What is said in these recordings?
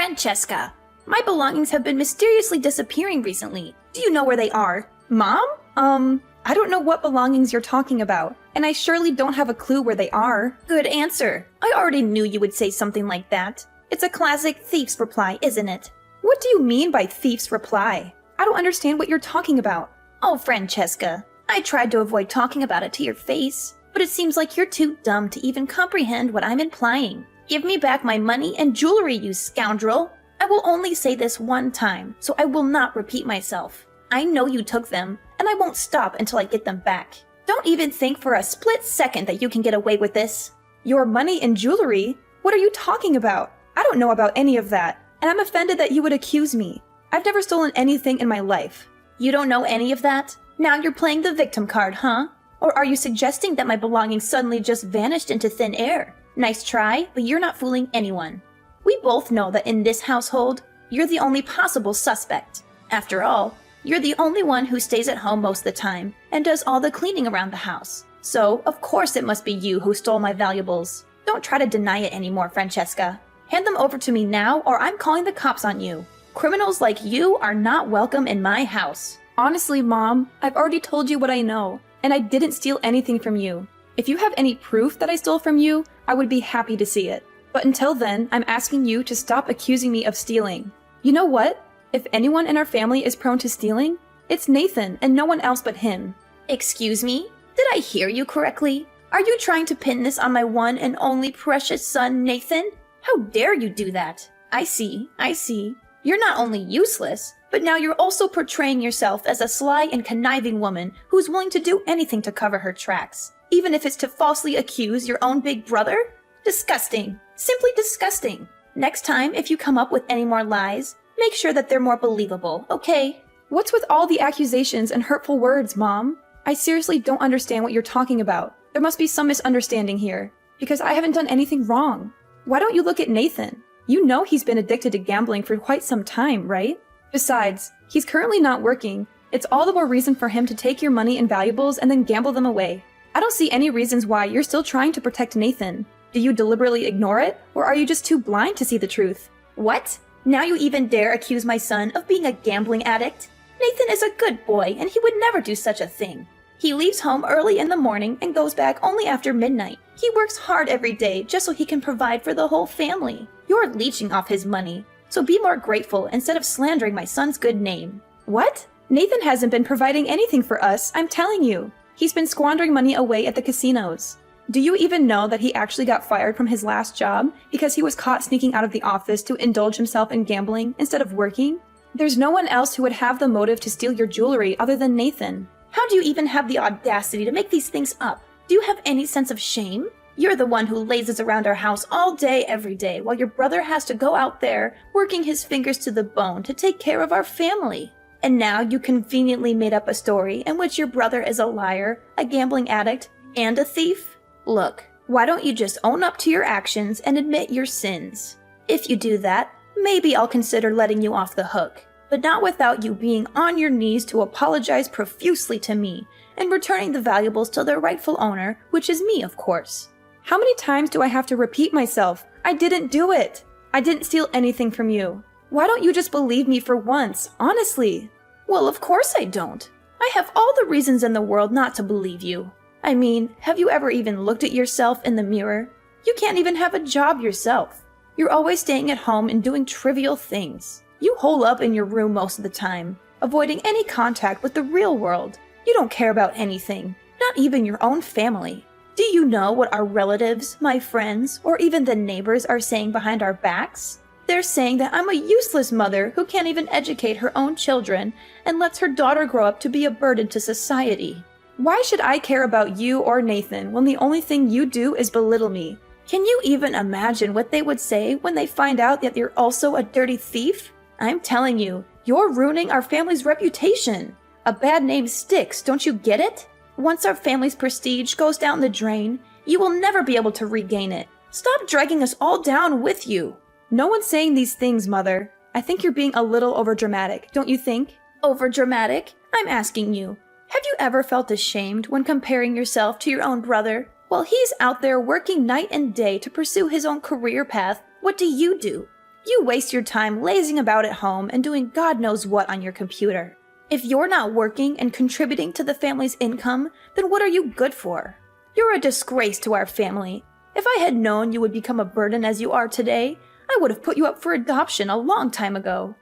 Francesca, my belongings have been mysteriously disappearing recently. Do you know where they are? Mom? I don't know what belongings you're talking about, and I surely don't have a clue where they are. Good answer. I already knew you would say something like that. It's a classic thief's reply, isn't it? What do you mean by thief's reply? I don't understand what you're talking about. Oh, Francesca, I tried to avoid talking about it to your face, but it seems like you're too dumb to even comprehend what I'm implying. Give me back my money and jewelry, you scoundrel. I will only say this one time, so I will not repeat myself. I know you took them, and I won't stop until I get them back. Don't even think for a split second that you can get away with this. Your money and jewelry? What are you talking about? I don't know about any of that, and I'm offended that you would accuse me. I've never stolen anything in my life. You don't know any of that? Now you're playing the victim card, huh? Or are you suggesting that my belongings suddenly just vanished into thin air? Nice try, but you're not fooling anyone. We both know that in this household, you're the only possible suspect. After all, you're the only one who stays at home most of the time and does all the cleaning around the house. So, of course it must be you who stole my valuables. Don't try to deny it anymore, Francesca. Hand them over to me now or I'm calling the cops on you. Criminals like you are not welcome in my house. Honestly, Mom, I've already told you what I know, and I didn't steal anything from you. If you have any proof that I stole from you, I would be happy to see it. But until then, I'm asking you to stop accusing me of stealing. You know what? If anyone in our family is prone to stealing, it's Nathan and no one else but him. Excuse me? Did I hear you correctly? Are you trying to pin this on my one and only precious son, Nathan? How dare you do that? I see. You're not only useless, but now you're also portraying yourself as a sly and conniving woman who's willing to do anything to cover her tracks, even if it's to falsely accuse your own big brother? Disgusting. Simply disgusting. Next time, if you come up with any more lies, make sure that they're more believable, okay? What's with all the accusations and hurtful words, Mom? I seriously don't understand what you're talking about. There must be some misunderstanding here, because I haven't done anything wrong. Why don't you look at Nathan? You know he's been addicted to gambling for quite some time, right? Besides, he's currently not working. It's all the more reason for him to take your money and valuables and then gamble them away. I don't see any reasons why you're still trying to protect Nathan. Do you deliberately ignore it, or are you just too blind to see the truth? What? Now you even dare accuse my son of being a gambling addict? Nathan is a good boy, and he would never do such a thing. He leaves home early in the morning and goes back only after midnight. He works hard every day just so he can provide for the whole family. You're leeching off his money, so be more grateful instead of slandering my son's good name. What? Nathan hasn't been providing anything for us, I'm telling you. He's been squandering money away at the casinos. Do you even know that he actually got fired from his last job because he was caught sneaking out of the office to indulge himself in gambling instead of working? There's no one else who would have the motive to steal your jewelry other than Nathan. How do you even have the audacity to make these things up? Do you have any sense of shame? You're the one who lazes around our house all day, every day, while your brother has to go out there, working his fingers to the bone to take care of our family. And now you conveniently made up a story in which your brother is a liar, a gambling addict, and a thief? Look, why don't you just own up to your actions and admit your sins? If you do that, maybe I'll consider letting you off the hook, but not without you being on your knees to apologize profusely to me and returning the valuables to their rightful owner, which is me, of course. How many times do I have to repeat myself? I didn't do it. I didn't steal anything from you. Why don't you just believe me for once, honestly? Well, of course I don't. I have all the reasons in the world not to believe you. I mean, have you ever even looked at yourself in the mirror? You can't even have a job yourself. You're always staying at home and doing trivial things. You hole up in your room most of the time, avoiding any contact with the real world. You don't care about anything, not even your own family. Do you know what our relatives, my friends, or even the neighbors are saying behind our backs? They're saying that I'm a useless mother who can't even educate her own children and lets her daughter grow up to be a burden to society. Why should I care about you or Nathan when the only thing you do is belittle me? Can you even imagine what they would say when they find out that you're also a dirty thief? I'm telling you, you're ruining our family's reputation. A bad name sticks, don't you get it? Once our family's prestige goes down the drain, you will never be able to regain it. Stop dragging us all down with you. No one's saying these things, Mother. I think you're being a little overdramatic, don't you think? Overdramatic? I'm asking you. Have you ever felt ashamed when comparing yourself to your own brother? While he's out there working night and day to pursue his own career path, what do? You waste your time lazing about at home and doing God knows what on your computer. If you're not working and contributing to the family's income, then what are you good for? You're a disgrace to our family. If I had known you would become a burden as you are today, I would have put you up for adoption a long time ago.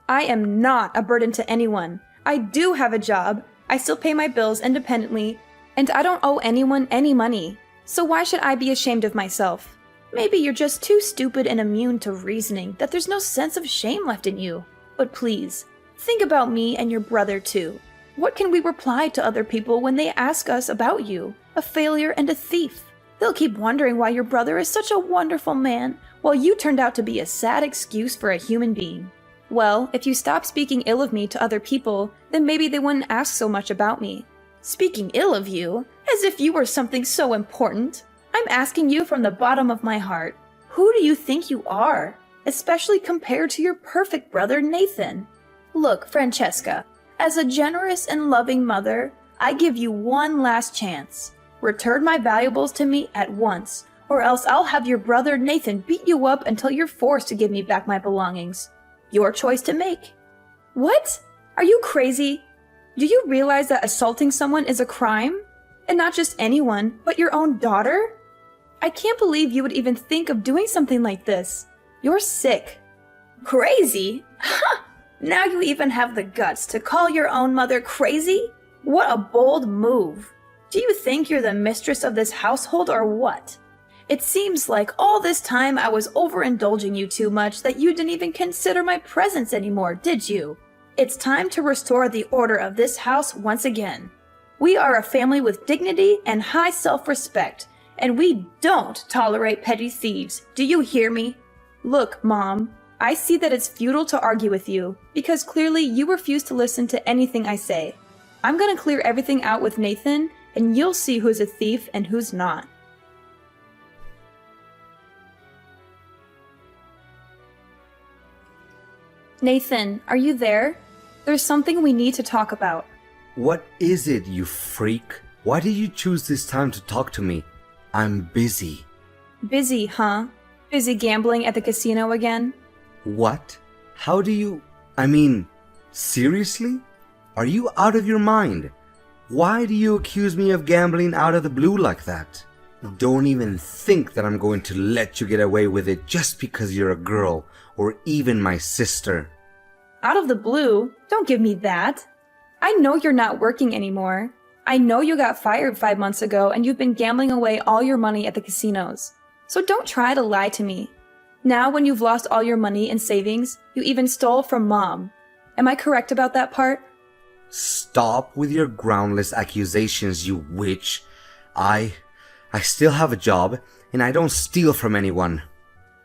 I am not a burden to anyone. I do have a job. I still pay my bills independently, and I don't owe anyone any money. So why should I be ashamed of myself? Maybe you're just too stupid and immune to reasoning that there's no sense of shame left in you. But please, think about me and your brother too. What can we reply to other people when they ask us about you, a failure and a thief? They'll keep wondering why your brother is such a wonderful man, while you turned out to be a sad excuse for a human being. Well, if you stop speaking ill of me to other people, then maybe they wouldn't ask so much about me. Speaking ill of you, as if you were something so important. I'm asking you from the bottom of my heart, who do you think you are, especially compared to your perfect brother Nathan? Look, Francesca, as a generous and loving mother, I give you one last chance. Return my valuables to me at once, or else I'll have your brother Nathan beat you up until you're forced to give me back my belongings. Your choice to make. What? Are you crazy? Do you realize that assaulting someone is a crime? And not just anyone, but your own daughter? I can't believe you would even think of doing something like this. You're sick. Crazy? Ha! Now you even have the guts to call your own mother crazy? What a bold move. Do you think you're the mistress of this household or what? It seems like all this time I was overindulging you too much that you didn't even consider my presence anymore, did you? It's time to restore the order of this house once again. We are a family with dignity and high self-respect, and we don't tolerate petty thieves. Do you hear me? Look, Mom, I see that it's futile to argue with you, because clearly you refuse to listen to anything I say. I'm gonna clear everything out with Nathan, and you'll see who's a thief and who's not. Nathan, are you there? There's something we need to talk about. What is it, you freak? Why did you choose this time to talk to me? I'm busy. Busy, huh? Busy gambling at the casino again? What? How do you... seriously? Are you out of your mind? Why do you accuse me of gambling out of the blue like that? Don't even think that I'm going to let you get away with it just because you're a girl, or even my sister. Out of the blue? Don't give me that. I know you're not working anymore. I know you got fired 5 months ago and you've been gambling away all your money at the casinos. So don't try to lie to me. Now when you've lost all your money and savings, you even stole from Mom. Am I correct about that part? Stop with your groundless accusations, you witch. I still have a job, and I don't steal from anyone.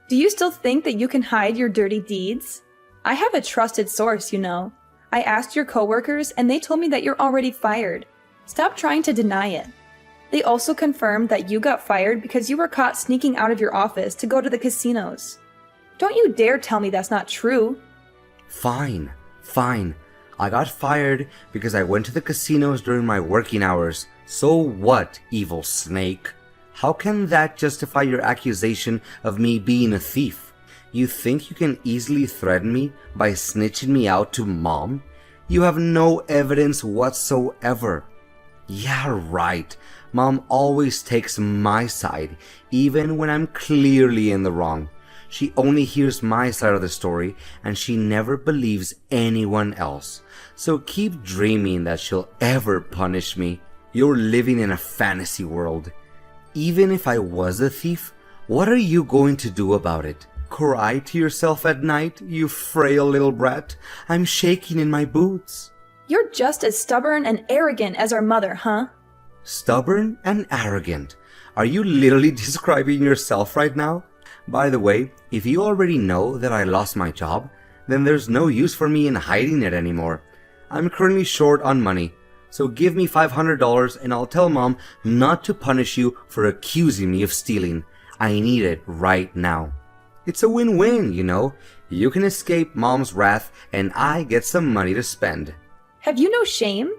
Do you still think that you can hide your dirty deeds? I have a trusted source, you know. I asked your coworkers, and they told me that you're already fired. Stop trying to deny it. They also confirmed that you got fired because you were caught sneaking out of your office to go to the casinos. Don't you dare tell me that's not true. Fine. I got fired because I went to the casinos during my working hours. So what, evil snake? How can that justify your accusation of me being a thief? You think you can easily threaten me by snitching me out to Mom? You have no evidence whatsoever. Yeah, right. Mom always takes my side, even when I'm clearly in the wrong. She only hears my side of the story, and she never believes anyone else. So keep dreaming that she'll ever punish me. You're living in a fantasy world. Even if I was a thief, what are you going to do about it? Cry to yourself at night, you frail little brat? I'm shaking in my boots. You're just as stubborn and arrogant as our mother, huh? Stubborn and arrogant? Are you literally describing yourself right now? By the way, if you already know that I lost my job, then there's no use for me in hiding it anymore. I'm currently short on money, so give me $500 and I'll tell Mom not to punish you for accusing me of stealing. I need it right now. It's a win-win, you know. You can escape Mom's wrath and I get some money to spend. Have you no shame?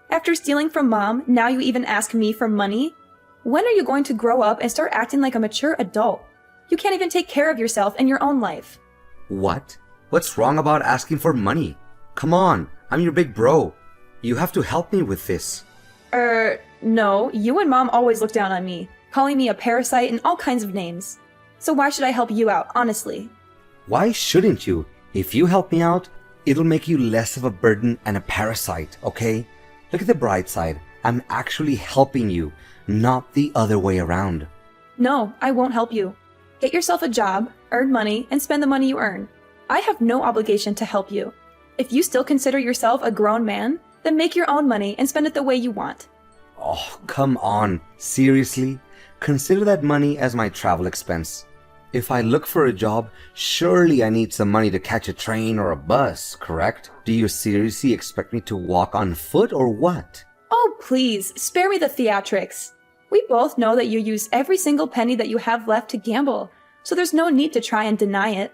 After stealing from Mom, now you even ask me for money? When are you going to grow up and start acting like a mature adult? You can't even take care of yourself and your own life. What? What's wrong about asking for money? Come on, I'm your big bro. You have to help me with this. No, you and Mom always look down on me, calling me a parasite and all kinds of names. So why should I help you out, honestly? Why shouldn't you? If you help me out, it'll make you less of a burden and a parasite, okay? Look at the bright side. I'm actually helping you, not the other way around. No, I won't help you. Get yourself a job, earn money, and spend the money you earn. I have no obligation to help you. If you still consider yourself a grown man, then make your own money and spend it the way you want. Oh, come on. Seriously? Consider that money as my travel expense. If I look for a job, surely I need some money to catch a train or a bus, correct? Do you seriously expect me to walk on foot or what? Oh, please, spare me the theatrics. We both know that you use every single penny that you have left to gamble, so there's no need to try and deny it.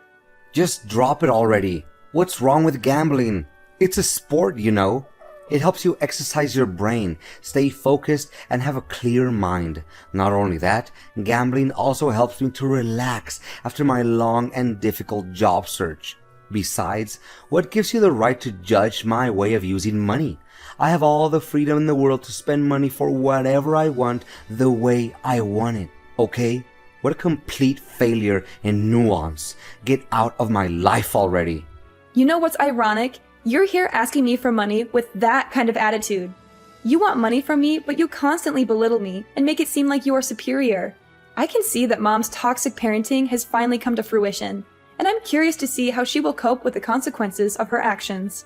Just drop it already. What's wrong with gambling? It's a sport, you know. It helps you exercise your brain, stay focused, and have a clear mind. Not only that, gambling also helps me to relax after my long and difficult job search. Besides, what gives you the right to judge my way of using money? I have all the freedom in the world to spend money for whatever I want the way I want it, okay? What a complete failure in nuance. Get out of my life already. You know what's ironic? You're here asking me for money with that kind of attitude. You want money from me, but you constantly belittle me and make it seem like you are superior. I can see that Mom's toxic parenting has finally come to fruition, and I'm curious to see how she will cope with the consequences of her actions.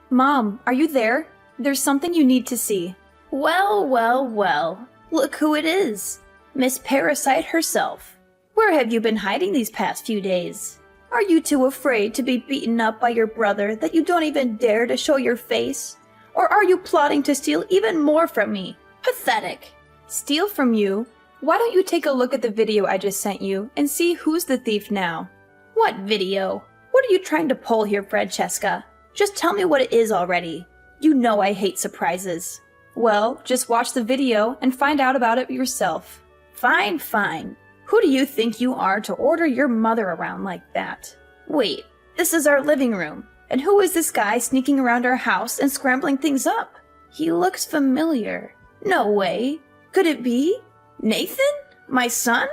Mom, are you there? There's something you need to see. Well, well, well. Look who it is. Miss Parasite herself. Where have you been hiding these past few days? Are you too afraid to be beaten up by your brother that you don't even dare to show your face? Or are you plotting to steal even more from me? Pathetic. Steal from you? Why don't you take a look at the video I just sent you and see who's the thief now? What video? What are you trying to pull here, Francesca? Just tell me what it is already. You know I hate surprises. Well, just watch the video and find out about it yourself. Fine, fine. Who do you think you are to order your mother around like that? Wait, this is our living room. And who is this guy sneaking around our house and scrambling things up? He looks familiar. No way. Could it be? Nathan? My son?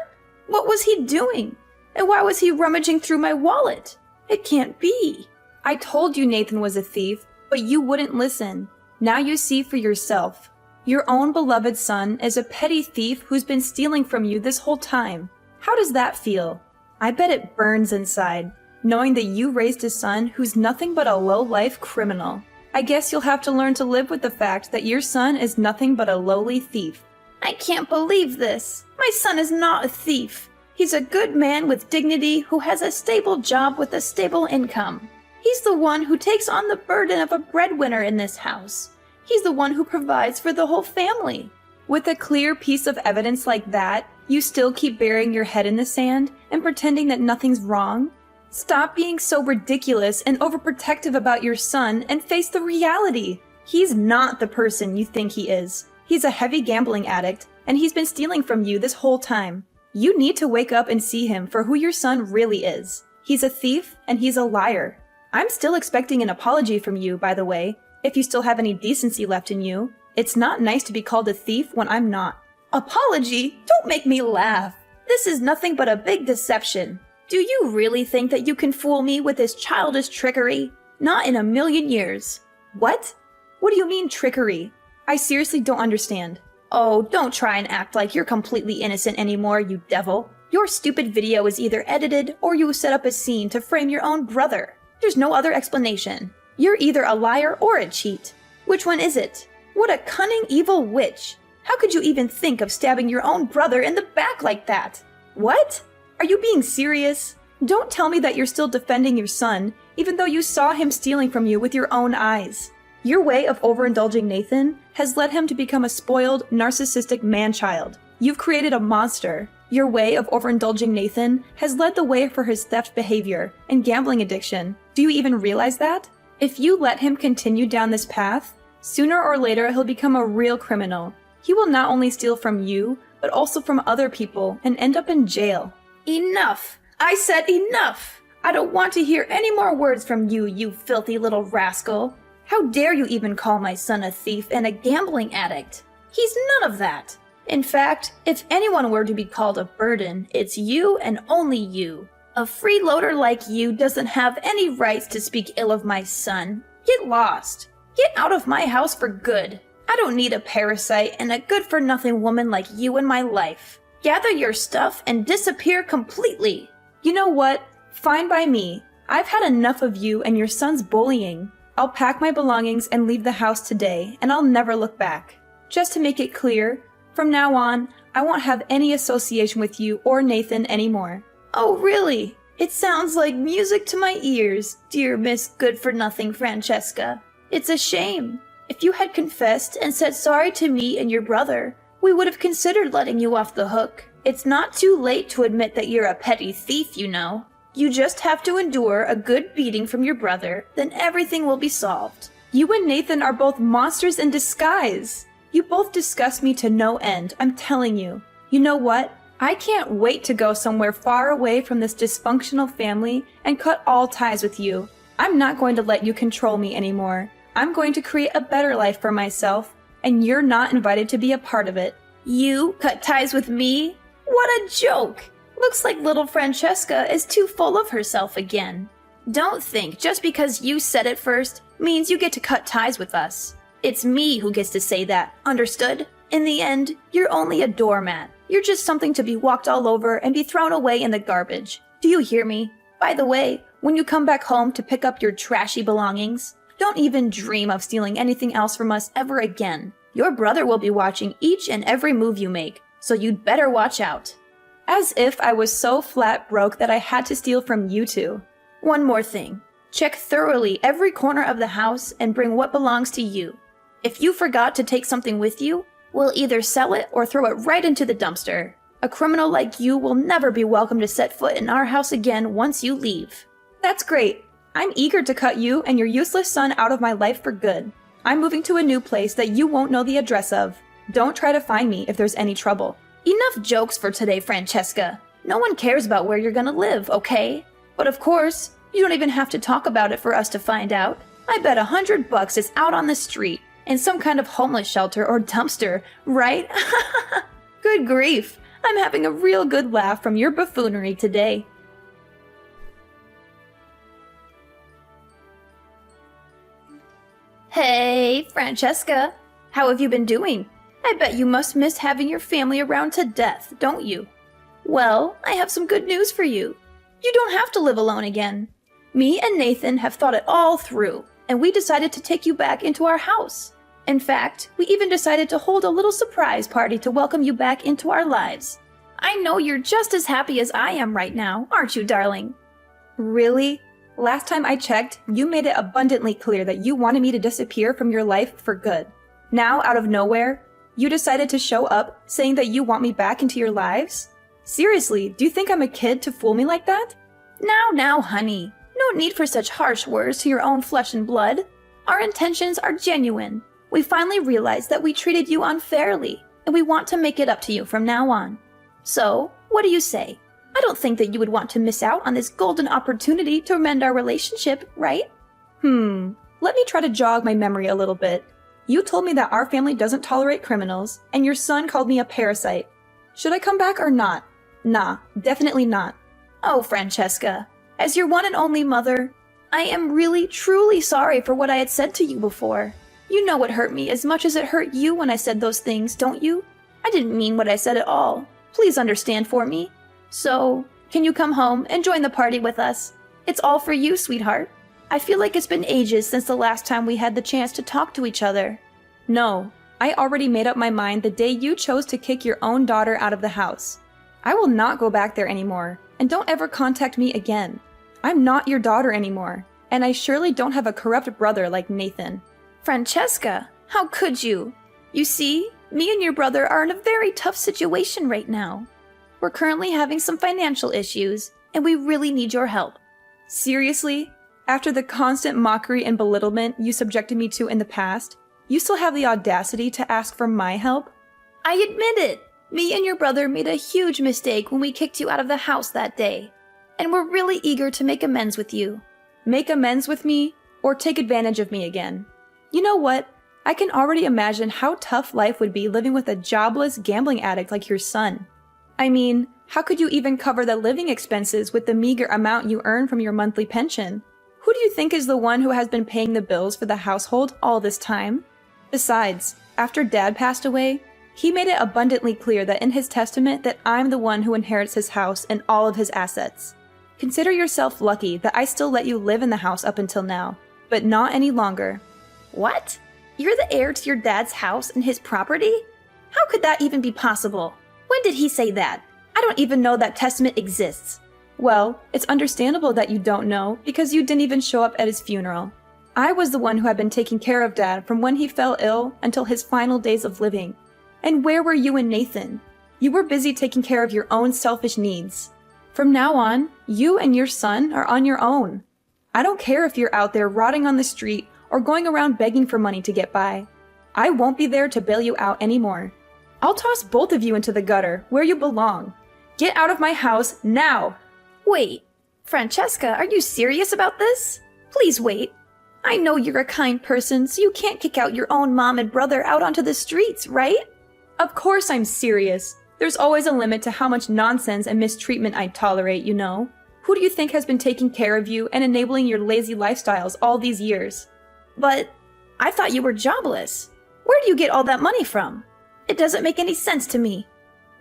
What was he doing? And why was he rummaging through my wallet? It can't be. I told you Nathan was a thief, but you wouldn't listen. Now you see for yourself. Your own beloved son is a petty thief who's been stealing from you this whole time. How does that feel? I bet it burns inside, knowing that you raised a son who's nothing but a low-life criminal. I guess you'll have to learn to live with the fact that your son is nothing but a lowly thief. I can't believe this. My son is not a thief. He's a good man with dignity who has a stable job with a stable income. He's the one who takes on the burden of a breadwinner in this house. He's the one who provides for the whole family. With a clear piece of evidence like that, you still keep burying your head in the sand and pretending that nothing's wrong? Stop being so ridiculous and overprotective about your son and face the reality. He's not the person you think he is. He's a heavy gambling addict, and he's been stealing from you this whole time. You need to wake up and see him for who your son really is. He's a thief, and he's a liar. I'm still expecting an apology from you, by the way, if you still have any decency left in you. It's not nice to be called a thief when I'm not. Apology? Don't make me laugh. This is nothing but a big deception. Do you really think that you can fool me with this childish trickery? Not in a million years. What? What do you mean trickery? I seriously don't understand. Oh, don't try and act like you're completely innocent anymore, you devil. Your stupid video is either edited or you set up a scene to frame your own brother. There's no other explanation. You're either a liar or a cheat. Which one is it? What a cunning, evil witch. How could you even think of stabbing your own brother in the back like that? What? Are you being serious? Don't tell me that you're still defending your son, even though you saw him stealing from you with your own eyes. Your way of overindulging Nathan has led him to become a spoiled, narcissistic man-child. You've created a monster. Your way of overindulging Nathan has led the way for his theft behavior and gambling addiction. Do you even realize that? If you let him continue down this path, sooner or later he'll become a real criminal. He will not only steal from you, but also from other people and end up in jail. Enough! I said enough! I don't want to hear any more words from you, you filthy little rascal. How dare you even call my son a thief and a gambling addict? He's none of that. In fact, if anyone were to be called a burden, it's you and only you. A freeloader like you doesn't have any rights to speak ill of my son. Get lost. Get out of my house for good. I don't need a parasite and a good-for-nothing woman like you in my life. Gather your stuff and disappear completely. You know what? Fine by me. I've had enough of you and your son's bullying. I'll pack my belongings and leave the house today, and I'll never look back. Just to make it clear, from now on, I won't have any association with you or Nathan anymore. Oh, really? It sounds like music to my ears, dear Miss Good-for-Nothing Francesca. It's a shame. If you had confessed and said sorry to me and your brother, we would have considered letting you off the hook. It's not too late to admit that you're a petty thief, you know. You just have to endure a good beating from your brother, then everything will be solved. You and Nathan are both monsters in disguise. You both disgust me to no end, I'm telling you. You know what? I can't wait to go somewhere far away from this dysfunctional family and cut all ties with you. I'm not going to let you control me anymore. I'm going to create a better life for myself, and you're not invited to be a part of it. You cut ties with me? What a joke! Looks like little Francesca is too full of herself again. Don't think just because you said it first means you get to cut ties with us. It's me who gets to say that, understood? In the end, you're only a doormat. You're just something to be walked all over and be thrown away in the garbage. Do you hear me? By the way, when you come back home to pick up your trashy belongings, don't even dream of stealing anything else from us ever again. Your brother will be watching each and every move you make, so you'd better watch out. As if I was so flat broke that I had to steal from you two. One more thing. Check thoroughly every corner of the house and bring what belongs to you. If you forgot to take something with you, we'll either sell it or throw it right into the dumpster. A criminal like you will never be welcome to set foot in our house again once you leave. That's great. I'm eager to cut you and your useless son out of my life for good. I'm moving to a new place that you won't know the address of. Don't try to find me if there's any trouble. Enough jokes for today, Francesca. No one cares about where you're gonna live, okay? But of course, you don't even have to talk about it for us to find out. I bet $100 it's out on the street, in some kind of homeless shelter or dumpster, right? Good grief, I'm having a real good laugh from your buffoonery today. Hey, Francesca. How have you been doing? I bet you must miss having your family around to death, don't you? Well, I have some good news for you. You don't have to live alone again. Me and Nathan have thought it all through, and we decided to take you back into our house. In fact, we even decided to hold a little surprise party to welcome you back into our lives. I know you're just as happy as I am right now, aren't you, darling? Really? Last time I checked, you made it abundantly clear that you wanted me to disappear from your life for good. Now, out of nowhere, you decided to show up saying that you want me back into your lives? Seriously, do you think I'm a kid to fool me like that? Now, honey. No need for such harsh words to your own flesh and blood. Our intentions are genuine. We finally realized that we treated you unfairly, and we want to make it up to you from now on. So, what do you say? I don't think that you would want to miss out on this golden opportunity to mend our relationship, right? Let me try to jog my memory a little bit. You told me that our family doesn't tolerate criminals, and your son called me a parasite. Should I come back or not? Nah, definitely not. Oh, Francesca, as your one and only mother, I am really, truly sorry for what I had said to you before. You know it hurt me as much as it hurt you when I said those things, don't you? I didn't mean what I said at all. Please understand for me. So, can you come home and join the party with us? It's all for you, sweetheart. I feel like it's been ages since the last time we had the chance to talk to each other. No, I already made up my mind the day you chose to kick your own daughter out of the house. I will not go back there anymore, and don't ever contact me again. I'm not your daughter anymore, and I surely don't have a corrupt brother like Nathan. Francesca, how could you? You see, me and your brother are in a very tough situation right now. We're currently having some financial issues, and we really need your help. Seriously? After the constant mockery and belittlement you subjected me to in the past, you still have the audacity to ask for my help? I admit it. Me and your brother made a huge mistake when we kicked you out of the house that day, and we're really eager to make amends with you. Make amends with me, or take advantage of me again. You know what? I can already imagine how tough life would be living with a jobless gambling addict like your son. I mean, how could you even cover the living expenses with the meager amount you earn from your monthly pension? Who do you think is the one who has been paying the bills for the household all this time? Besides, after Dad passed away, he made it abundantly clear that in his testament that I'm the one who inherits his house and all of his assets. Consider yourself lucky that I still let you live in the house up until now, but not any longer. What? You're the heir to your dad's house and his property? How could that even be possible? When did he say that? I don't even know that testament exists. Well, it's understandable that you don't know because you didn't even show up at his funeral. I was the one who had been taking care of Dad from when he fell ill until his final days of living. And where were you and Nathan? You were busy taking care of your own selfish needs. From now on, you and your son are on your own. I don't care if you're out there rotting on the street or going around begging for money to get by. I won't be there to bail you out anymore. I'll toss both of you into the gutter where you belong. Get out of my house now! Wait, Francesca, are you serious about this? Please wait. I know you're a kind person, so you can't kick out your own mom and brother out onto the streets, right? Of course I'm serious. There's always a limit to how much nonsense and mistreatment I'd tolerate, you know. Who do you think has been taking care of you and enabling your lazy lifestyles all these years? But I thought you were jobless. Where do you get all that money from? It doesn't make any sense to me.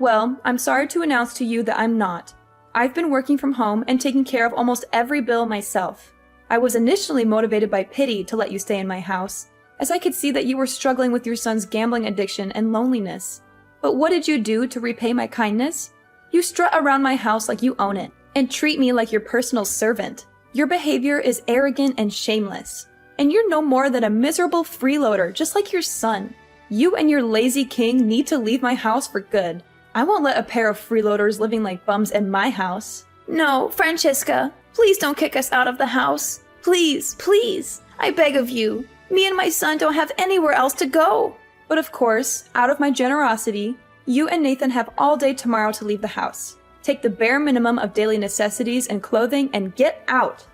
Well, I'm sorry to announce to you that I'm not. I've been working from home and taking care of almost every bill myself. I was initially motivated by pity to let you stay in my house, as I could see that you were struggling with your son's gambling addiction and loneliness. But what did you do to repay my kindness? You strut around my house like you own it, and treat me like your personal servant. Your behavior is arrogant and shameless, and you're no more than a miserable freeloader just like your son. You and your lazy king need to leave my house for good. I won't let a pair of freeloaders living like bums in my house. No, Francesca, please don't kick us out of the house. Please, please, I beg of you. Me and my son don't have anywhere else to go. But of course, out of my generosity, you and Nathan have all day tomorrow to leave the house. Take the bare minimum of daily necessities and clothing and get out.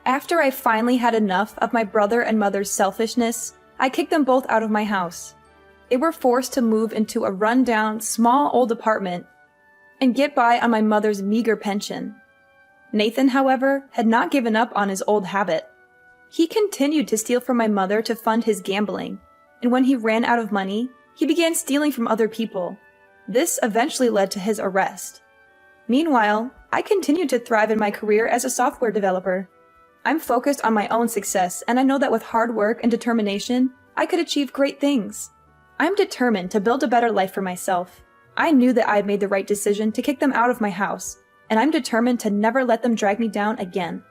After I finally had enough of my brother and mother's selfishness, I kicked them both out of my house. They were forced to move into a run-down, small old apartment and get by on my mother's meager pension. Nathan, however, had not given up on his old habit. He continued to steal from my mother to fund his gambling, and when he ran out of money, he began stealing from other people. This eventually led to his arrest. Meanwhile, I continued to thrive in my career as a software developer. I'm focused on my own success, and I know that with hard work and determination, I could achieve great things. I'm determined to build a better life for myself. I knew that I had made the right decision to kick them out of my house, and I'm determined to never let them drag me down again.